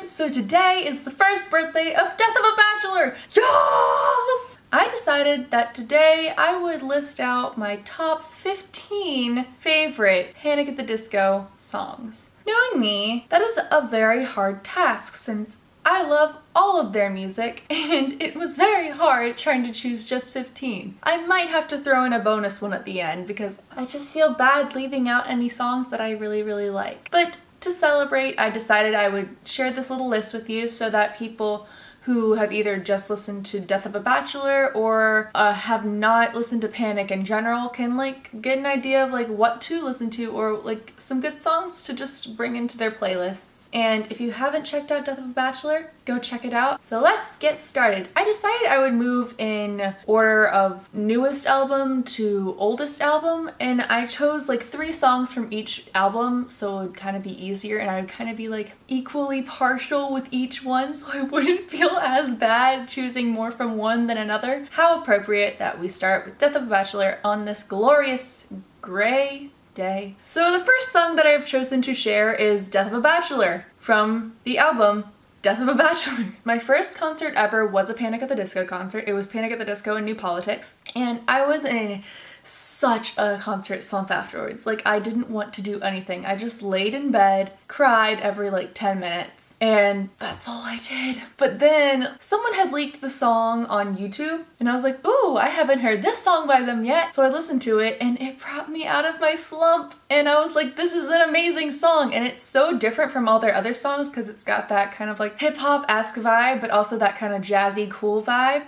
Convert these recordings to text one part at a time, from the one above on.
guys! So today is the first birthday of Death of a Bachelor! Yes! I decided that today I would list out my top 15 favorite Panic at the Disco songs. Knowing me, that is a very hard task since I love all of their music and it was very hard trying to choose just 15. I might have to throw in a bonus one at the end because I just feel bad leaving out any songs that I really like. But to celebrate, I decided I would share this little list with you so that people who have either just listened to Death of a Bachelor or have not listened to Panic in general can get an idea of what to listen to or some good songs to just bring into their playlists. And if you haven't checked out Death of a Bachelor, go check it out. So let's get started. I decided I would move in order of newest album to oldest album, and I chose 3 songs from each album so it would kind of be easier and I would kind of be equally partial with each one so I wouldn't feel as bad choosing more from one than another. How appropriate that we start with Death of a Bachelor on this glorious gray day. So the first song that I've chosen to share is Death of a Bachelor from the album Death of a Bachelor. My first concert ever was a Panic at the Disco concert. It was Panic at the Disco in New Politics, and I was in such a concert slump afterwards. I didn't want to do anything. I just laid in bed, cried every 10 minutes, and that's all I did. But then someone had leaked the song on YouTube and I was like, ooh, I haven't heard this song by them yet. So I listened to it and it brought me out of my slump and I was like, this is an amazing song. And it's so different from all their other songs because it's got that kind of hip-hop-esque vibe, but also that kind of jazzy, cool vibe.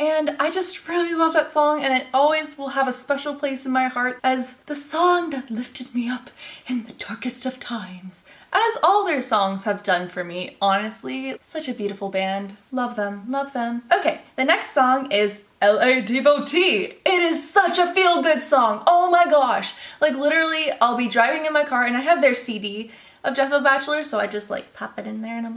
And I just really love that song and it always will have a special place in my heart as the song that lifted me up in the darkest of times. As all their songs have done for me, honestly. Such a beautiful band. Love them, love them. Okay, the next song is Devotee. It is such a feel-good song. Oh my gosh. Literally, I'll be driving in my car and I have their CD of Death of a Bachelor, so I just pop it in there and I'm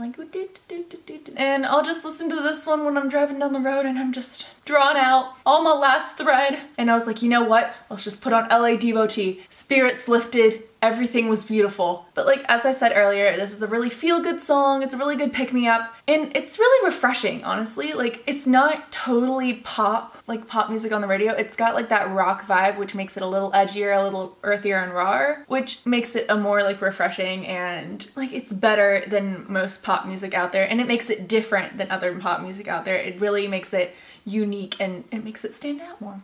and I'll just listen to this one when I'm driving down the road and I'm just drawn out on my last thread. And I was like, you know what? Let's just put on Devotee. Spirits lifted. Everything was beautiful. But as I said earlier, this is a really feel-good song. It's a really good pick-me-up. And it's really refreshing, honestly. It's not totally pop, pop music on the radio. It's got that rock vibe, which makes it a little edgier, a little earthier and rawer, which makes it a more refreshing and it's better than most pop music out there. And it makes it different than other pop music out there. It really makes it unique and it makes it stand out more.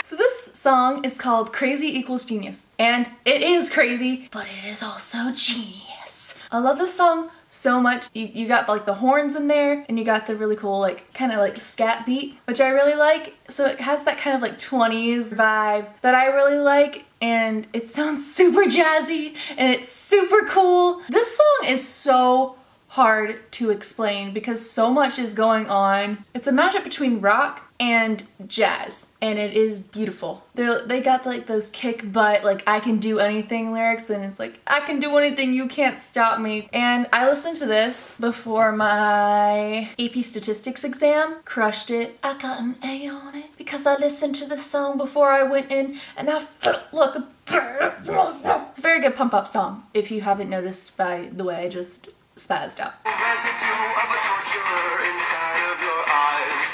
So this song is called Crazy Equals Genius. And it is crazy, but it is also genius. I love this song so much. You got the horns in there and you got the really cool kind of scat beat, which I really like. So it has that kind of 20s vibe that I really like. And it sounds super jazzy and it's super cool. This song is so hard to explain because so much is going on. It's a mashup between rock and jazz and it is beautiful. They got those kick butt I can do anything lyrics and it's I can do anything, you can't stop me. And I listened to this before my AP statistics exam. Crushed it. I got an A on it because I listened to this song before I went in and I felt like a very good pump up song if you haven't noticed by the way I just spazzed out.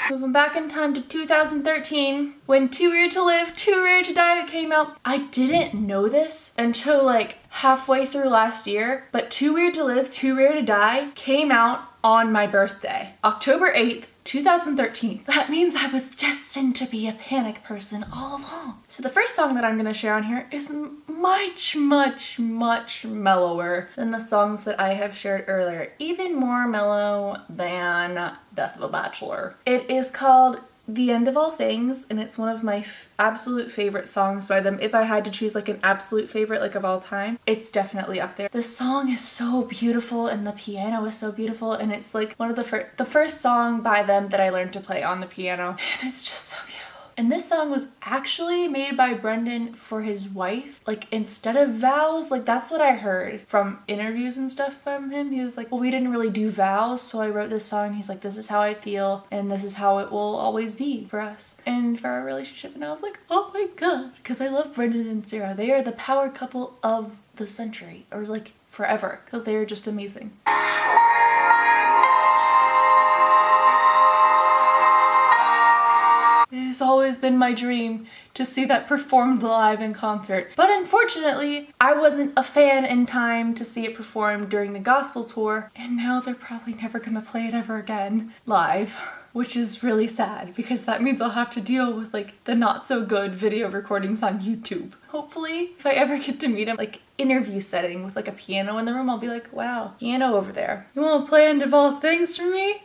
Moving back in time to 2013 when Too Weird to Live, Too Rare to Die came out. I didn't know this until halfway through last year, but Too Weird to Live, Too Rare to Die came out on my birthday, October 8th, 2013. That means I was destined to be a Panic person all along. So the first song that I'm gonna share on here is much mellower than the songs that I have shared earlier. Even more mellow than Death of a Bachelor. It is called The End of All Things, and it's one of my absolute favorite songs by them. If I had to choose an absolute favorite of all time, it's definitely up there. The song is so beautiful and the piano is so beautiful and it's one of the first song by them that I learned to play on the piano and it's just so beautiful. And this song was actually made by Brendan for his wife, like instead of vows. Like that's what I heard from interviews and stuff from him. He was like, well, we didn't really do vows, so I wrote this song. He's like, this is how I feel and this is how it will always be for us and for our relationship. And I was like, oh my god, because I love Brendan and Sarah. They are the power couple of the century, or like forever, because they are just amazing. It has always been my dream to see that performed live in concert. But unfortunately, I wasn't a fan in time to see it performed during the gospel tour, and now they're probably never gonna play it ever again live, which is really sad because that means I'll have to deal with like the not so good video recordings on YouTube. Hopefully, if I ever get to meet him, like interview setting with like a piano in the room, I'll be like, wow, piano over there. You wanna play End of All Things for me?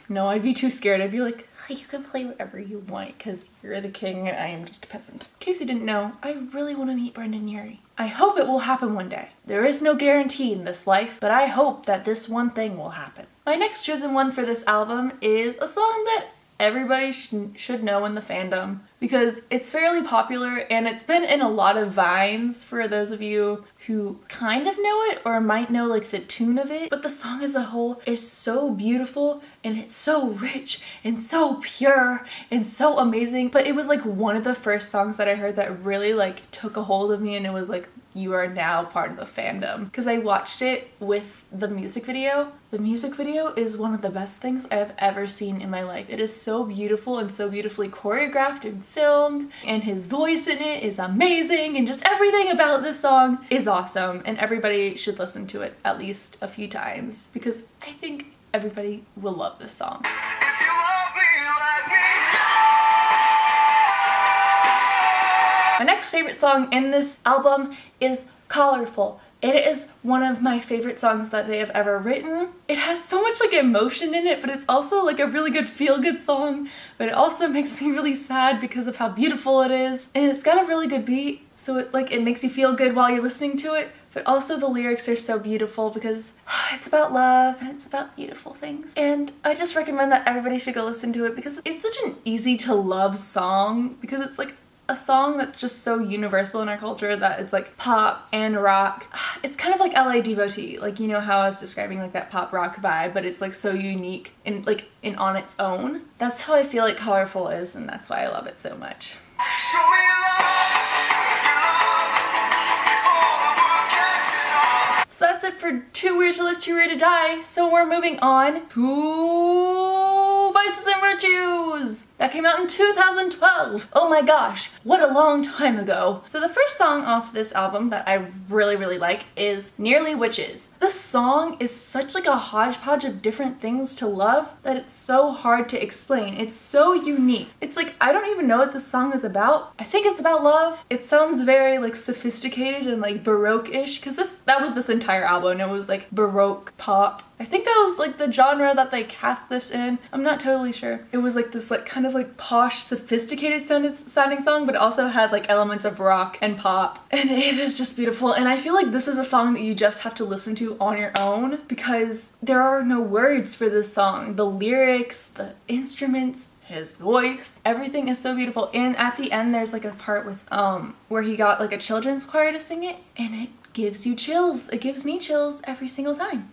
No, I'd be too scared. I'd be like, you can play whatever you want because you're the king and I am just a peasant. In case you didn't know, I really want to meet Brendan Urie. I hope it will happen one day. There is no guarantee in this life, but I hope that this one thing will happen. My next chosen one for this album is a song that everybody should know in the fandom because it's fairly popular and it's been in a lot of vines for those of you who kind of know it or might know like the tune of it. But the song as a whole is so beautiful and it's so rich and so pure and so amazing. But it was like one of the first songs that I heard that really like took a hold of me, and it was like, you are now part of the fandom, because I watched it with the music video. The music video is one of the best things I have ever seen in my life. It is so beautiful and so beautifully choreographed and filmed, and his voice in it is amazing, and just everything about this song is awesome, and everybody should listen to it at least a few times because I think everybody will love this song. My next favorite song in this album is Colorful. It is one of my favorite songs that they have ever written. It has so much like emotion in it, but it's also like a really good feel-good song, but it also makes me really sad because of how beautiful it is. And it's got a really good beat, so it makes you feel good while you're listening to it, but also the lyrics are so beautiful because it's about love and it's about beautiful things. And I just recommend that everybody should go listen to it because it's such an easy to love song, because it's like a song that's just so universal in our culture that it's like pop and rock. It's kind of like LA Devotee, like, you know how I was describing like that pop rock vibe, but it's like so unique and like on its own. That's how I feel like Colorful is, and that's why I love it so much. Show me love, so that's it for Too Weird to Live, Too Rare to Die. So we're moving on to Vices and Virtues. That came out in 2012. Oh my gosh, what a long time ago. So the first song off this album that I really like is Nearly Witches. This song is such like a hodgepodge of different things to love that it's so hard to explain. It's so unique. It's like, I don't even know what this song is about. I think it's about love. It sounds very like sophisticated and like Baroque-ish, because that was this entire album. It was like Baroque pop. I think that was like the genre that they cast this in. I'm not totally sure. It was like this like kind of like posh, sophisticated sounding song, but it also had like elements of rock and pop. And it is just beautiful. And I feel like this is a song that you just have to listen to on your own because there are no words for this song. The lyrics, the instruments, his voice, everything is so beautiful. And at the end there's like a part with where he got like a children's choir to sing it, and it gives you chills. It gives me chills every single time.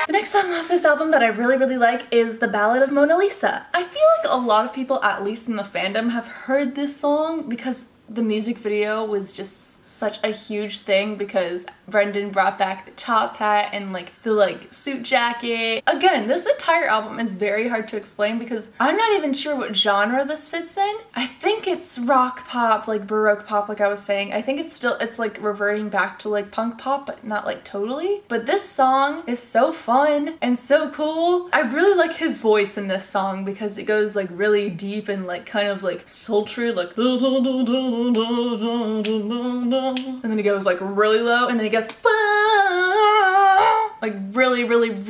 The next song off this album that I really like is The Ballad of Mona Lisa. I feel like a lot of people, at least in the fandom, have heard this song because the music video was just such a huge thing, because Brendan brought back the top hat and like the like suit jacket. Again, this entire album is very hard to explain because I'm not even sure what genre this fits in. I think it's rock pop, like Baroque pop, like I was saying. I think it's like reverting back to like punk pop, but not like totally. But this song is so fun and so cool. I really like his voice in this song because it goes like really deep and like kind of like sultry, like and then he goes like really low, and then he goes like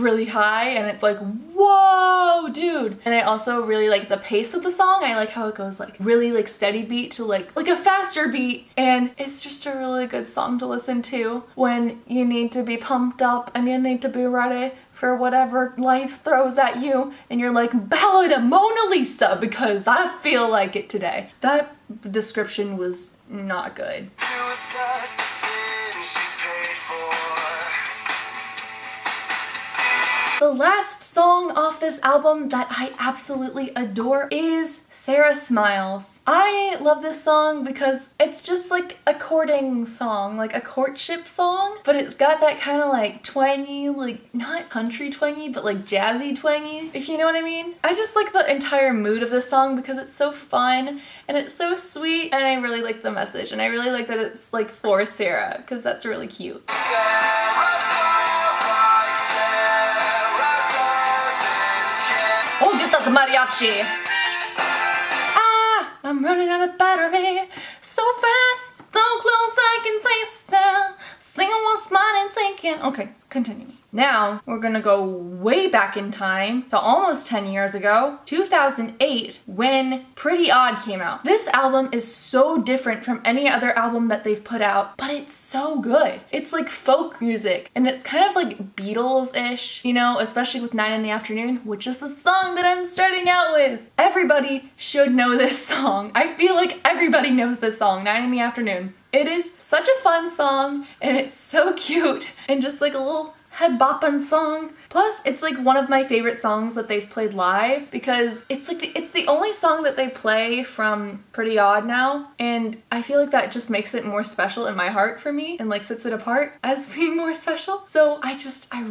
really high, and it's like, whoa dude. And I also really like the pace of the song. I like how it goes like really like steady beat to like a faster beat, and it's just a really good song to listen to when you need to be pumped up and you need to be ready for whatever life throws at you, and you're like, Ballad of Mona Lisa because I feel like it today. That description was not good. The last song off this album that I absolutely adore is Sarah Smiles. I love this song because it's just like a courting song, like a courtship song, but it's got that kind of like twangy, like not country twangy, but like jazzy twangy, if you know what I mean. I just like the entire mood of this song because it's so fun and it's so sweet, and I really like the message, and I really like that it's like for Sarah because that's really cute. Oh, get that the mariachi! Ah, I'm running out of battery. So fast, so close I can taste it. Singing what's mine and taking. Okay, continue. Now, we're gonna go way back in time to almost 10 years ago, 2008, when Pretty Odd came out. This album is so different from any other album that they've put out, but it's so good. It's like folk music, and it's kind of like Beatles-ish, you know, especially with 9 in the Afternoon, which is the song that I'm starting out with. Everybody should know this song. I feel like everybody knows this song, 9 in the Afternoon. It is such a fun song, and it's so cute, and just like a little head boppin' song. Plus, it's like one of my favorite songs that they've played live because it's like it's the only song that they play from Pretty Odd now, and I feel like that just makes it more special in my heart for me and like sets it apart as being more special. So I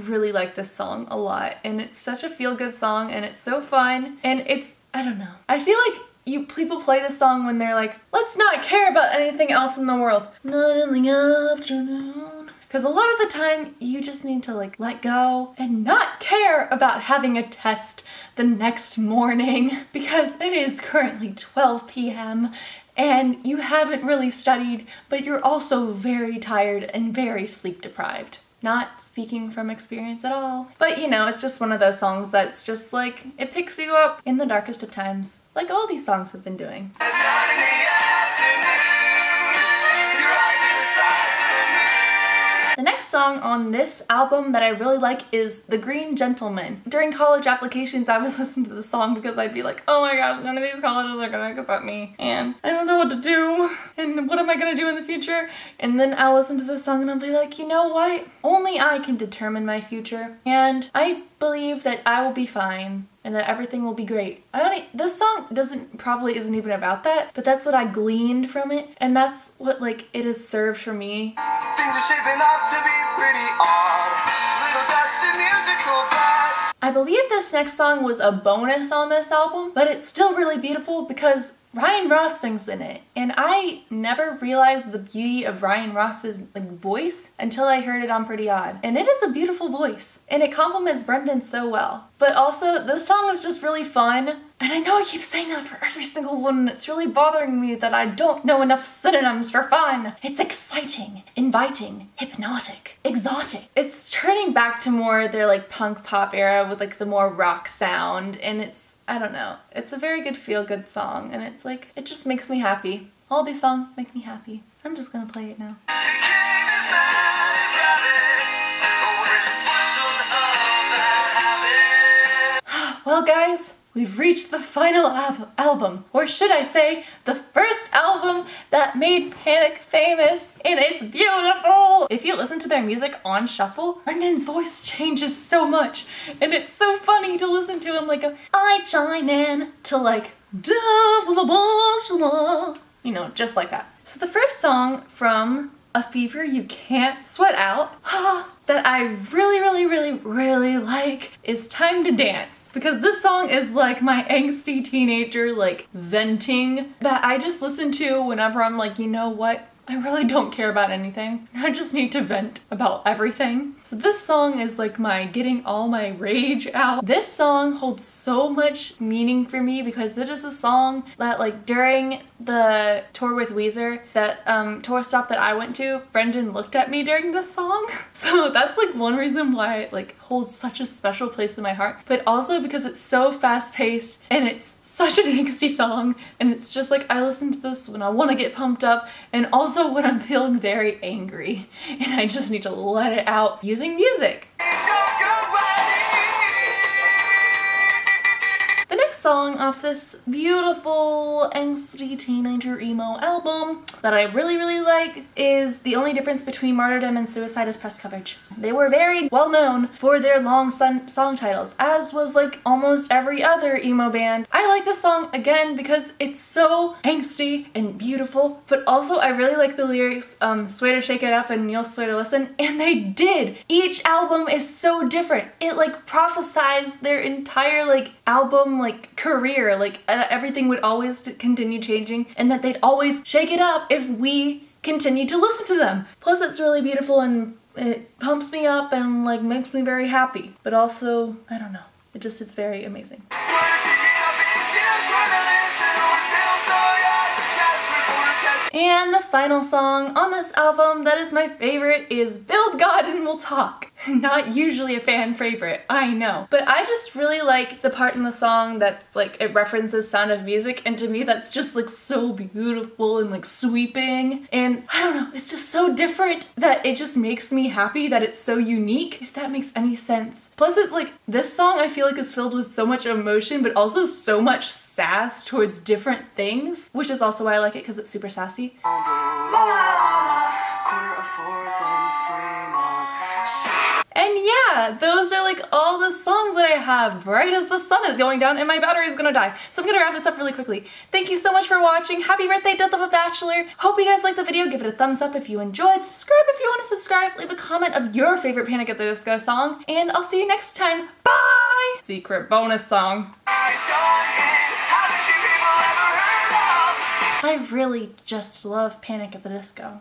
really like this song a lot, and it's such a feel-good song, and it's so fun, and it's, I don't know. I feel like people play this song when they're like, let's not care about anything else in the world. Not in the afternoon. Because a lot of the time, you just need to like let go and not care about having a test the next morning because it is currently 12 p.m. and you haven't really studied, but you're also very tired and very sleep deprived. Not speaking from experience at all. But you know, it's just one of those songs that's just like, it picks you up in the darkest of times, like all these songs have been doing. The next song on this album that I really like is The Green Gentleman. During college applications, I would listen to the song because I'd be like, oh my gosh, none of these colleges are gonna accept me, and I don't know what to do, and what am I gonna do in the future? And then I'll listen to this song and I'll be like, you know what? Only I can determine my future, and I believe that I will be fine and that everything will be great. This song probably isn't even about that, but that's what I gleaned from it, and that's what like it has served for me. Things are shaping up to be pretty odd. Little dusty musical bad. I believe this next song was a bonus on this album, but it's still really beautiful because Ryan Ross sings in it, and I never realized the beauty of Ryan Ross's like voice until I heard it on Pretty Odd. And it is a beautiful voice, and it complements Brendan so well. But also, this song is just really fun, and I know I keep saying that for every single one, and it's really bothering me that I don't know enough synonyms for fun. It's exciting, inviting, hypnotic, exotic. It's turning back to more their like punk pop era with like the more rock sound, and it's, I don't know, it's a very good feel-good song, and it's like, it just makes me happy. All these songs make me happy. I'm just gonna play it now. Well guys, we've reached the final album, or should I say, the first album that made Panic famous, and it's beautiful! If you listen to their music on shuffle, Brendan's voice changes so much, and it's so funny to listen to him like I chime in to like, you know, just like that. So the first song from A Fever You Can't Sweat Out, that I really like is Time to Dance, because this song is like my angsty teenager like venting that I just listen to whenever I'm like, you know what, I really don't care about anything. I just need to vent about everything. So this song is like my getting all my rage out. This song holds so much meaning for me because it is a song that like during the tour with Weezer, that tour stop that I went to, Brendan looked at me during this song. So that's like one reason why it like holds such a special place in my heart, but also because it's so fast-paced and it's such an angsty song, and it's just like I listen to this when I want to get pumped up and also when I'm feeling very angry and I just need to let it out using music. song off this beautiful angsty teenager emo album that I really like is The Only Difference Between Martyrdom and Suicide is Press Coverage. They were very well known for their long song titles, as was like almost every other emo band. I like this song again because it's so angsty and beautiful, but also I really like the lyrics, sway to shake it up and you'll sway to listen, and they did! Each album is so different. It like prophesies their entire like album like career, like everything would always continue changing and that they'd always shake it up if we continued to listen to them. Plus it's really beautiful and it pumps me up and like makes me very happy, but also, I don't know, it's very amazing. And the final song on this album that is my favorite is Build God and We'll Talk. Not usually a fan favorite, I know. But I just really like the part in the song that's like, it references Sound of Music, and to me that's just like so beautiful and like sweeping. And I don't know, it's just so different that it just makes me happy that it's so unique, if that makes any sense. Plus it's like, this song I feel like is filled with so much emotion, but also so much sass towards different things, which is also why I like it, because it's super sassy. And yeah, those are like all the songs that I have right as the sun is going down and my battery is gonna die. So I'm gonna wrap this up really quickly. Thank you so much for watching. Happy birthday, Death of a Bachelor. Hope you guys liked the video. Give it a thumbs up if you enjoyed. Subscribe if you want to subscribe. Leave a comment of your favorite Panic at the Disco song. And I'll see you next time. Bye! Secret bonus song. I really just love Panic at the Disco.